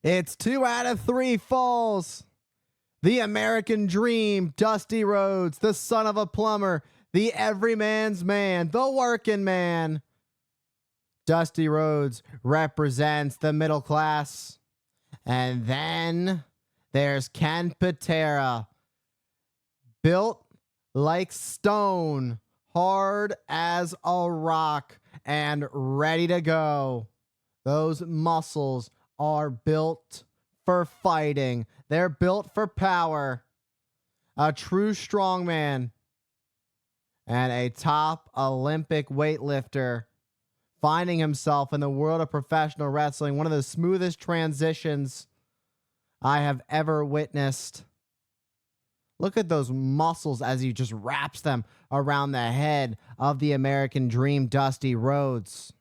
It's 2 out of 3 falls. The American Dream, Dusty Rhodes, the son of a plumber, the everyman's man, the working man. Dusty Rhodes represents the middle class. And then there's Ken Patera, built like stone, hard as a rock, and ready to go. Those muscles are built for fighting. They're built for power. A true strongman and a top Olympic weightlifter, finding himself in the world of professional wrestling, one of the smoothest transitions I have ever witnessed. Look at those muscles as he just wraps them around the head of the American Dream, Dusty Rhodes.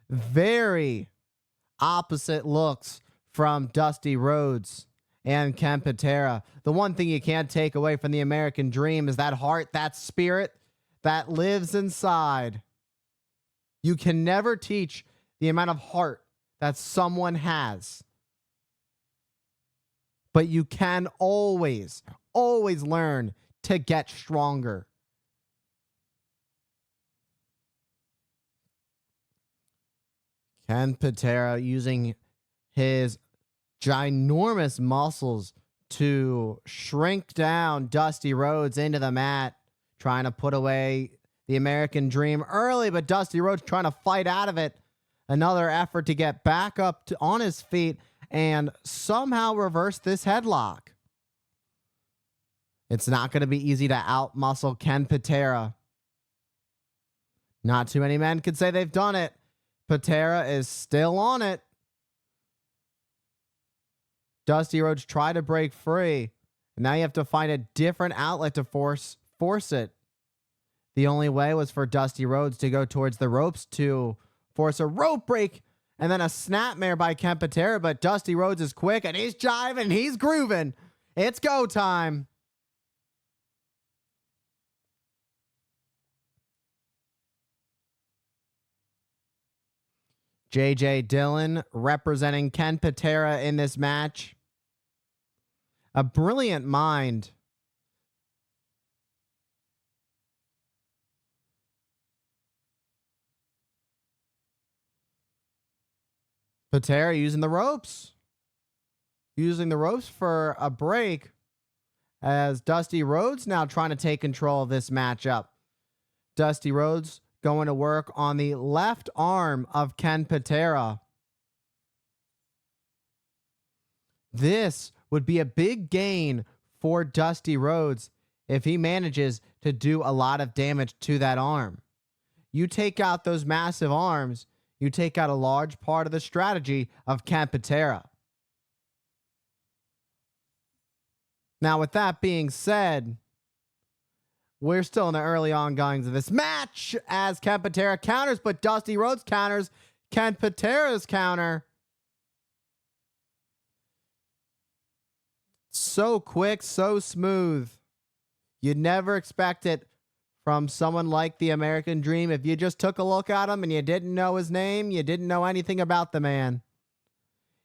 Very opposite looks from Dusty Rhodes and Ken Patera. The one thing you can't take away from the American Dream is that heart, that spirit that lives inside. You can never teach the amount of heart that someone has, but you can always learn to get stronger. Ken Patera using his ginormous muscles to shrink down Dusty Rhodes into the mat, trying to put away the American Dream early, but Dusty Rhodes trying to fight out of it. Another effort to get back up on his feet and somehow reverse this headlock. It's not going to be easy to outmuscle Ken Patera. Not too many men could say they've done it. Patera is still on it. Dusty Rhodes tried to break free. And now you have to find a different outlet to force it. The only way was for Dusty Rhodes to go towards the ropes to force a rope break and then a snapmare by Ken Patera. But Dusty Rhodes is quick and he's jiving, he's grooving. It's go time. J.J. Dillon representing Ken Patera in this match. A brilliant mind. Patera using the ropes. Using the ropes for a break as Dusty Rhodes now trying to take control of this matchup. Dusty Rhodes going to work on the left arm of Ken Patera. This would be a big gain for Dusty Rhodes if he manages to do a lot of damage to that arm. You take out those massive arms, you take out a large part of the strategy of Ken Patera. Now, with that being said, we're still in the early ongoings of this match as Ken Patera counters, but Dusty Rhodes counters Ken Patera's counter. So quick, so smooth. You'd never expect it from someone like the American Dream. If you just took a look at him and you didn't know his name, you didn't know anything about the man,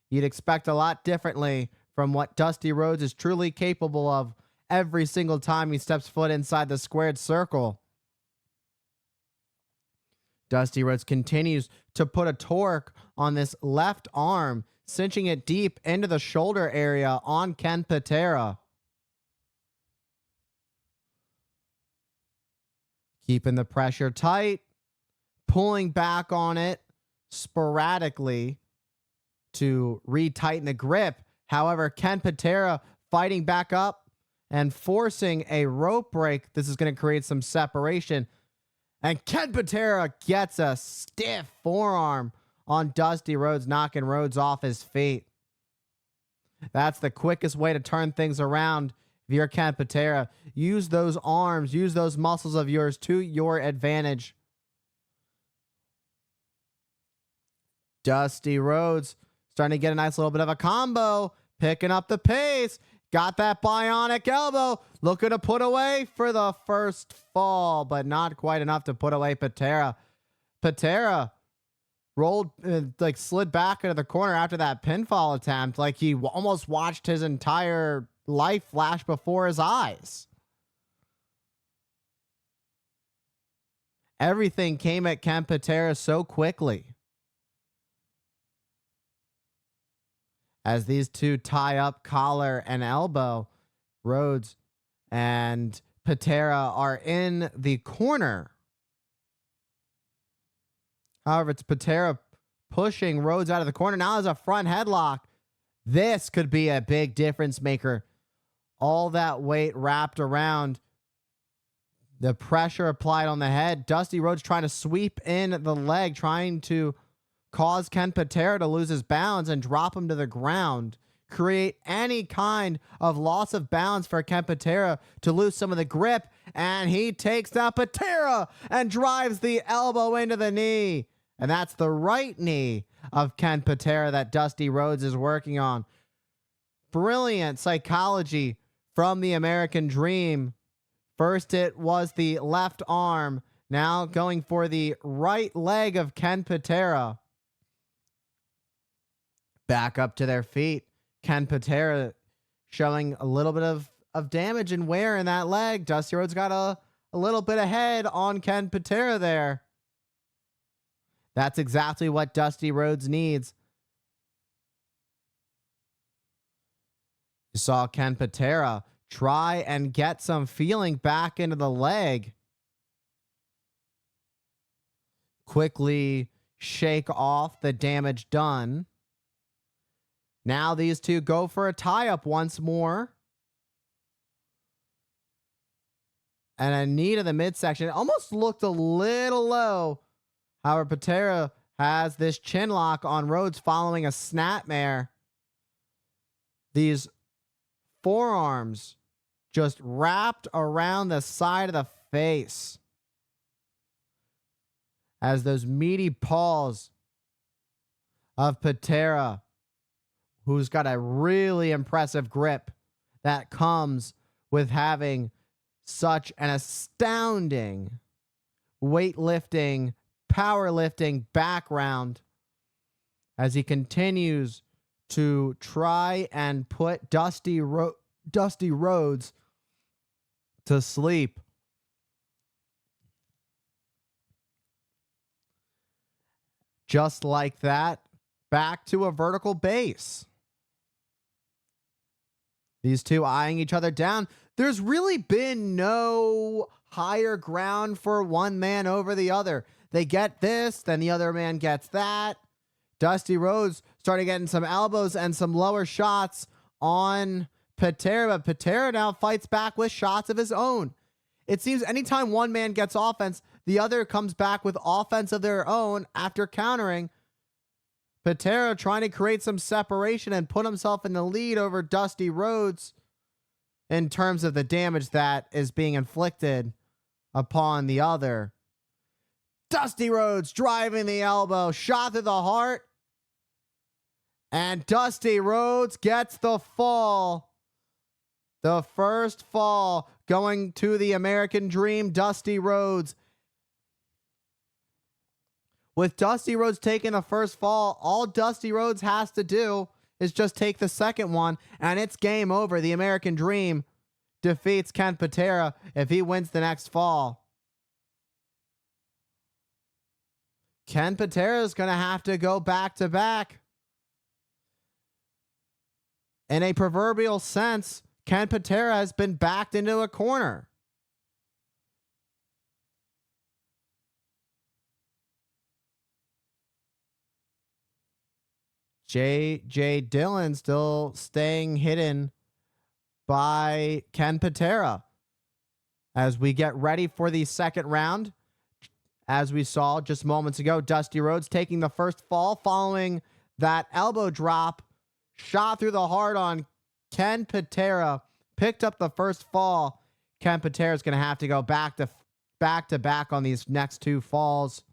you'd expect a lot differently from what Dusty Rhodes is truly capable of every single time he steps foot inside the squared circle. Dusty Rhodes continues to put a torque on this left arm, cinching it deep into the shoulder area on Ken Patera. Keeping the pressure tight, pulling back on it sporadically to retighten the grip. However, Ken Patera fighting back up and forcing a rope break. This is going to create some separation. And Ken Patera gets a stiff forearm on Dusty Rhodes, knocking Rhodes off his feet. That's the quickest way to turn things around. If you're Ken Patera, use those arms, use those muscles of yours to your advantage. Dusty Rhodes starting to get a nice little bit of a combo, picking up the pace. Got that bionic elbow. Looking to put away for the first fall, but not quite enough to put away Patera. Patera rolled, like slid back into the corner after that pinfall attempt, like he almost watched his entire life flash before his eyes. Everything came at Ken Patera so quickly. As these two tie up collar and elbow, Rhodes and Patera are in the corner. However, it's Patera pushing Rhodes out of the corner. Now there's a front headlock. This could be a big difference maker. All that weight wrapped around, the pressure applied on the head. Dusty Rhodes trying to sweep in the leg, trying to cause Ken Patera to lose his balance and drop him to the ground. Create any kind of loss of balance for Ken Patera to lose some of the grip. And he takes down Patera and drives the elbow into the knee. And that's the right knee of Ken Patera that Dusty Rhodes is working on. Brilliant psychology from the American Dream. First it was the left arm. Now going for the right leg of Ken Patera. Back up to their feet. Ken Patera showing a little bit of damage and wear in that leg. Dusty Rhodes got a little bit ahead on Ken Patera there. That's exactly what Dusty Rhodes needs. You saw Ken Patera try and get some feeling back into the leg. Quickly shake off the damage done. Now these two go for a tie-up once more. And a knee to the midsection. It almost looked a little low. However, Patera has this chin lock on Rhodes following a snapmare. These forearms just wrapped around the side of the face. As those meaty paws of Patera, who's got a really impressive grip that comes with having such an astounding weightlifting, powerlifting background, as he continues to try and put Dusty Rhodes to sleep. Just like that, back to a vertical base. These two eyeing each other down. There's really been no higher ground for one man over the other. They get this, then the other man gets that. Dusty Rhodes started getting some elbows and some lower shots on Patera, but Patera now fights back with shots of his own. It seems anytime one man gets offense, the other comes back with offense of their own after countering. Patera trying to create some separation and put himself in the lead over Dusty Rhodes in terms of the damage that is being inflicted upon the other. Dusty Rhodes driving the elbow, shot through the heart. And Dusty Rhodes gets the fall. The first fall going to the American Dream, Dusty Rhodes. With Dusty Rhodes taking the first fall, all Dusty Rhodes has to do is just take the second one, and it's game over. The American Dream defeats Ken Patera if he wins the next fall. Ken Patera is going to have to go back to back. In a proverbial sense, Ken Patera has been backed into a corner. J.J. Dillon still staying hidden by Ken Patera. As we get ready for the second round, as we saw just moments ago, Dusty Rhodes taking the first fall following that elbow drop, shot through the heart on Ken Patera, picked up the first fall. Ken Patera is going to have to go back to back on these next two falls.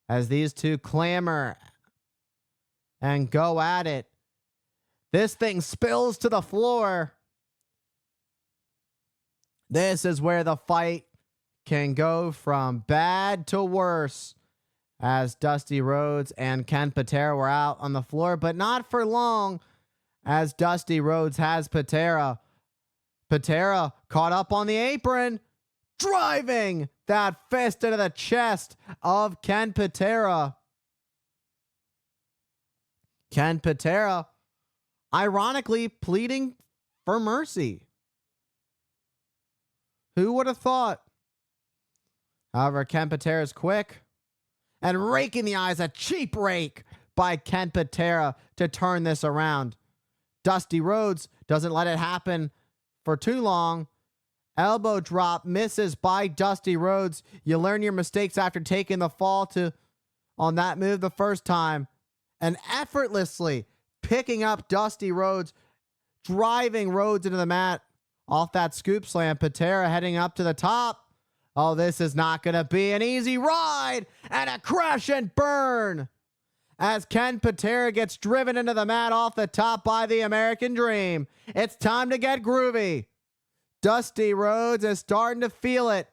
As these two clamor and go at it. This thing spills to the floor. This is where the fight can go from bad to worse, as Dusty Rhodes and Ken Patera were out on the floor, but not for long as Dusty Rhodes has Patera. Patera caught up on the apron, driving that fist into the chest of Ken Patera. Ken Patera, ironically, pleading for mercy. Who would have thought? However, Ken Patera is quick and raking the eyes, a cheap rake by Ken Patera to turn this around. Dusty Rhodes doesn't let it happen for too long. Elbow drop misses by Dusty Rhodes. You learn your mistakes after taking the fall on that move the first time. And effortlessly picking up Dusty Rhodes, driving Rhodes into the mat off that scoop slam. Patera heading up to the top. Oh, this is not going to be an easy ride, and a crash and burn as Ken Patera gets driven into the mat off the top by the American Dream. It's time to get groovy. Dusty Rhodes is starting to feel it.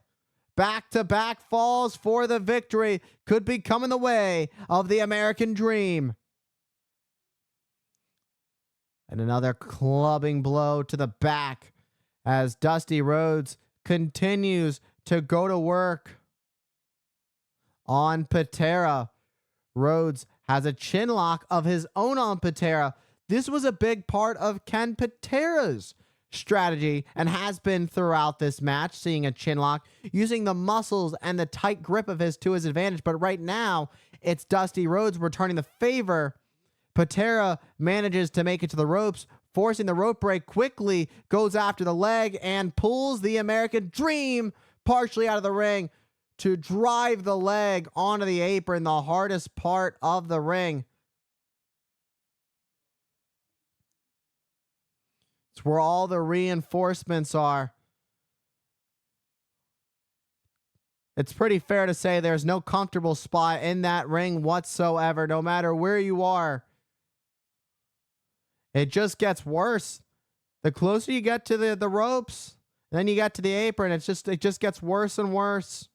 Back-to-back falls for the victory could be coming the way of the American Dream. And another clubbing blow to the back as Dusty Rhodes continues to go to work on Patera. Rhodes has a chin lock of his own on Patera. This was a big part of Ken Patera's strategy and has been throughout this match, seeing a chin lock, using the muscles and the tight grip of his to his advantage. But right now, it's Dusty Rhodes returning the favor. Patera manages to make it to the ropes, forcing the rope break quickly, goes after the leg and pulls the American Dream partially out of the ring to drive the leg onto the apron, the hardest part of the ring. It's where all the reinforcements are. It's pretty fair to say there's no comfortable spot in that ring whatsoever, no matter where you are. It just gets worse. The closer you get to the ropes, then you get to the apron, it just gets worse and worse.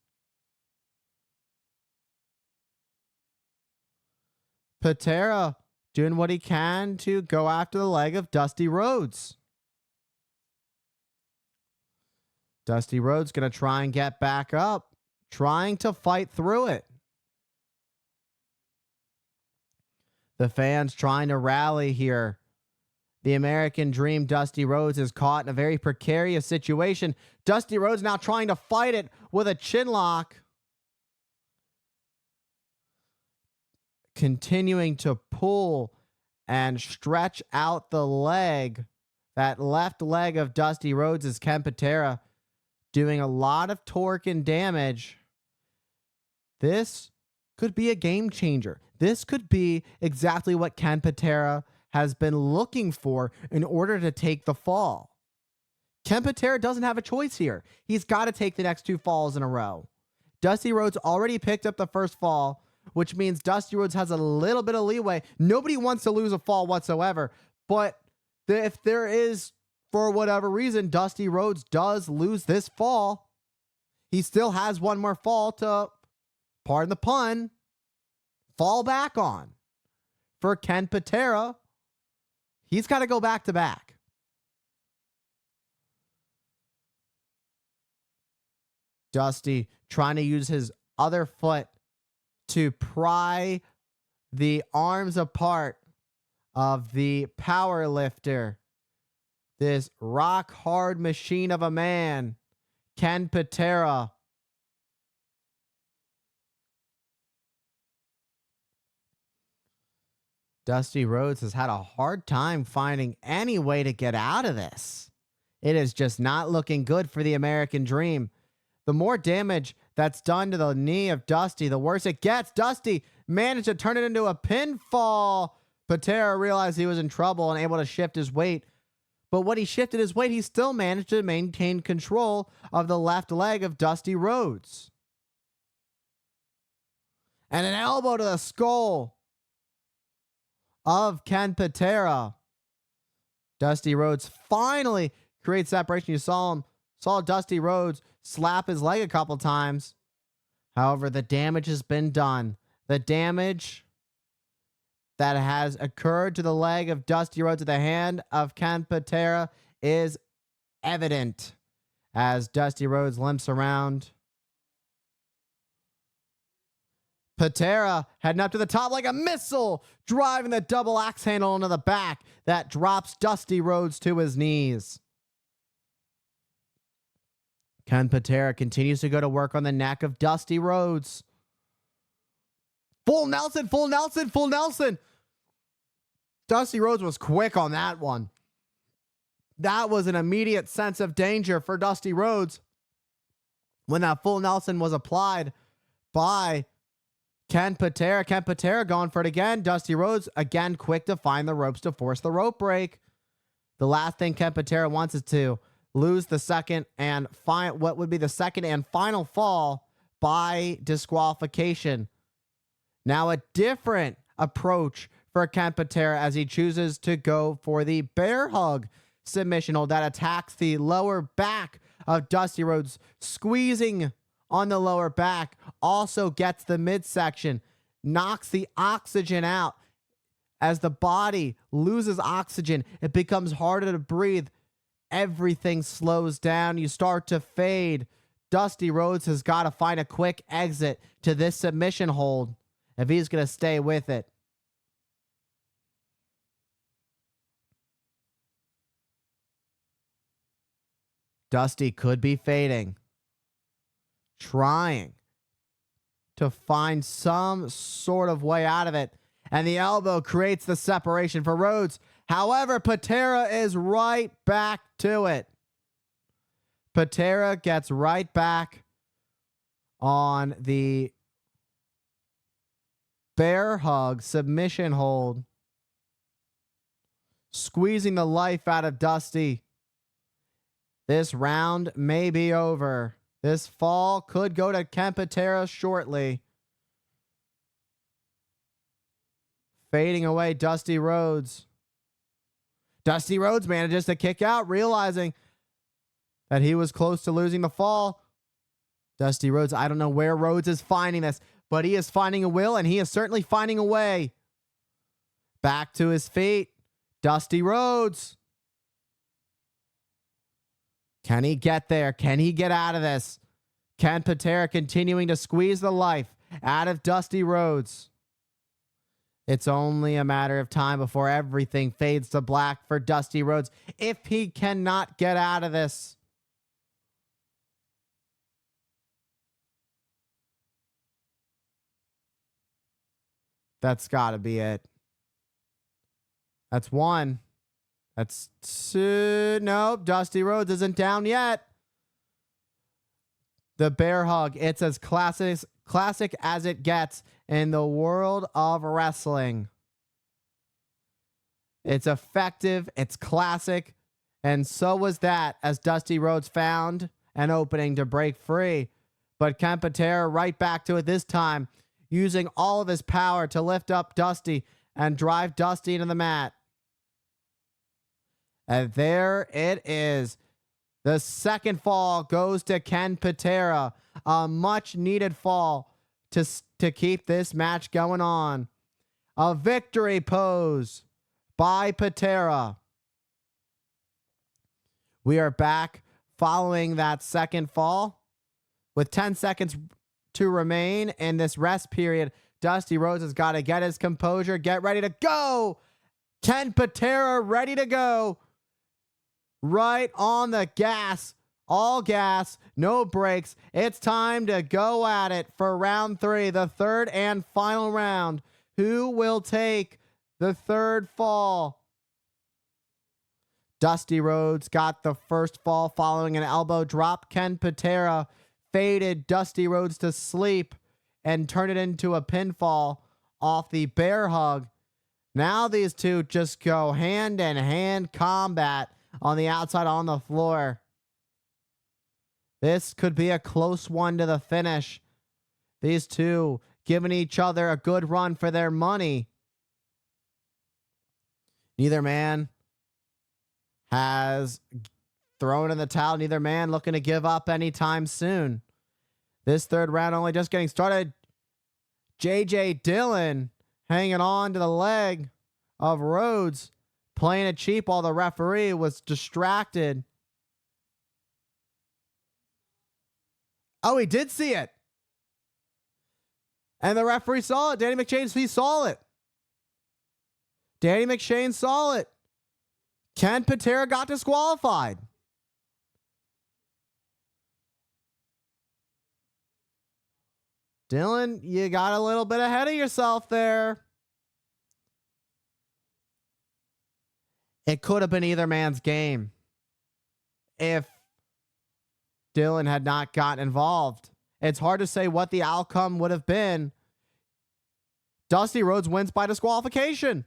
Patera doing what he can to go after the leg of Dusty Rhodes. Dusty Rhodes going to try and get back up, trying to fight through it. The fans trying to rally here. The American Dream, Dusty Rhodes, is caught in a very precarious situation. Dusty Rhodes now trying to fight it with a chin lock. Continuing to pull and stretch out the leg. That left leg of Dusty Rhodes is Ken Patera, doing a lot of torque and damage. This could be a game changer. This could be exactly what Ken Patera has been looking for in order to take the fall. Ken Patera doesn't have a choice here. He's got to take the next two falls in a row. Dusty Rhodes already picked up the first fall, which means Dusty Rhodes has a little bit of leeway. Nobody wants to lose a fall whatsoever, but if there is, for whatever reason, Dusty Rhodes does lose this fall, he still has one more fall to, pardon the pun, fall back on. For Ken Patera, he's got to go back to back. Dusty trying to use his other foot to pry the arms apart of the power lifter. This rock hard machine of a man, Ken Patera. Dusty Rhodes has had a hard time finding any way to get out of this. It is just not looking good for the American Dream. The more damage that's done to the knee of Dusty, the worse it gets. Dusty managed to turn it into a pinfall. Patera realized he was in trouble and able to shift his weight. But when he shifted his weight, he still managed to maintain control of the left leg of Dusty Rhodes. And an elbow to the skull of Ken Patera. Dusty Rhodes finally creates separation. You saw Dusty Rhodes slap his leg a couple times. However, the damage has been done. The damage that has occurred to the leg of Dusty Rhodes at the hand of Ken Patera is evident as Dusty Rhodes limps around. Patera heading up to the top like a missile, driving the double axe handle into the back that drops Dusty Rhodes to his knees. Ken Patera continues to go to work on the neck of Dusty Rhodes. Full Nelson, full Nelson, full Nelson. Dusty Rhodes was quick on that one. That was an immediate sense of danger for Dusty Rhodes when that full Nelson was applied by Ken Patera. Ken Patera going for it again. Dusty Rhodes again quick to find the ropes to force the rope break. The last thing Ken Patera wants is to lose the second and what would be the second and final fall by disqualification. Now a different approach for Ken Patera as he chooses to go for the bear hug submission hold that attacks the lower back of Dusty Rhodes, squeezing on the lower back, also gets the midsection, knocks the oxygen out. As the body loses oxygen, it becomes harder to breathe. Everything slows down. You start to fade. Dusty Rhodes has got to find a quick exit to this submission hold if he's going to stay with it. Dusty could be fading, trying to find some sort of way out of it, and the elbow creates the separation for Rhodes. However, Patera is right back to it. Patera gets right back on the bear hug submission hold, squeezing the life out of Dusty. This round may be over. This fall could go to Ken Patera shortly. Fading away, Dusty Rhodes. Dusty Rhodes manages to kick out, realizing that he was close to losing the fall. Dusty Rhodes, I don't know where Rhodes is finding this, but he is finding a will, and he is certainly finding a way. Back to his feet. Dusty Rhodes. Can he get there? Can he get out of this? Ken Patera continuing to squeeze the life out of Dusty Rhodes. It's only a matter of time before everything fades to black for Dusty Rhodes if he cannot get out of this. That's got to be it. That's one. That's two. Nope, Dusty Rhodes isn't down yet. The bear hug. It's as classic as it gets in the world of wrestling. It's effective. It's classic. And so was that as Dusty Rhodes found an opening to break free. But Ken Patera right back to it this time, using all of his power to lift up Dusty and drive Dusty into the mat. And there it is. The second fall goes to Ken Patera. A much needed fall to keep this match going on. A victory pose by Patera. We are back following that second fall. With 10 seconds to remain in this rest period, Dusty Rhodes has got to get his composure, get ready to go. Ken Patera ready to go. Right on the gas, all gas, no brakes. It's time to go at it for round 3, the third and final round. Who will take the third fall? Dusty Rhodes got the first fall following an elbow drop. Ken Patera faded Dusty Rhodes to sleep and turned it into a pinfall off the bear hug. Now these two just go hand-in-hand combat on the outside on the floor. This could be a close one to the finish. These two giving each other a good run for their money. Neither man has thrown in the towel. Neither man looking to give up anytime soon. This third round only just getting started. J.J. Dillon hanging on to the leg of Rhodes, playing it cheap while the referee was distracted. Oh, he did see it. And the referee saw it. Danny McShane, he saw it. Danny McShane saw it. Ken Patera got disqualified. Dylan, you got a little bit ahead of yourself there. It could have been either man's game if Dylan had not gotten involved. It's hard to say what the outcome would have been. Dusty Rhodes wins by disqualification.